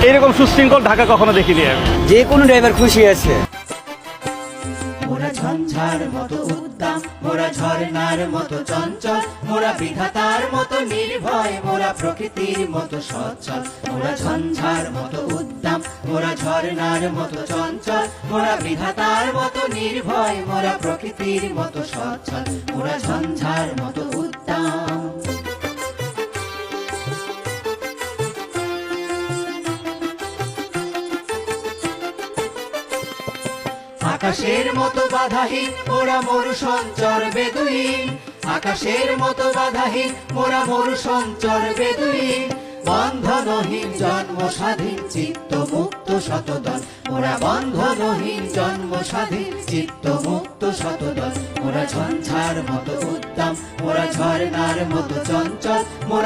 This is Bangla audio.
এইরকম সুশৃঙ্খল ঢাকা কখনো দেখিনি আমি। যে কোনো ড্রাইভার খুশি আছে। মোরা ঝঞ্ঝার মতো উদ্দাম, মোরা ঝর্ণার মতো চঞ্চল, মোরা বিধাতার মতো নির্ভয়, মোরা প্রকৃতির মতো সচ্ছল। মোরা ঝঞ্ঝার মতো উদ্দাম, মোরা ঝর্ণার মতো চঞ্চল, মোরা বিধাতার মতো নির্ভয়, মোরা প্রকৃতির মতো সচ্ছল। মোরা ঝঞ্ঝার মতো উদ্দাম। আকাশের মতো বাধাহীন মোরা মরু সঞ্চর বেদুইন, আকাশের মতো বাধাহীন মোরা মরু সঞ্চর বেদুইন। বন্ধনহীন জন্ম স্বাধীন চিত্ত মুক্ত শতদল, মোরা বন্ধনহীন জন্ম স্বাধীন চিত্ত মুক্ত শতদল। মোরা ঝঞ্ঝার মতো উদ্দাম, মোরা ঝর্ণার মতো চঞ্চল, মোরা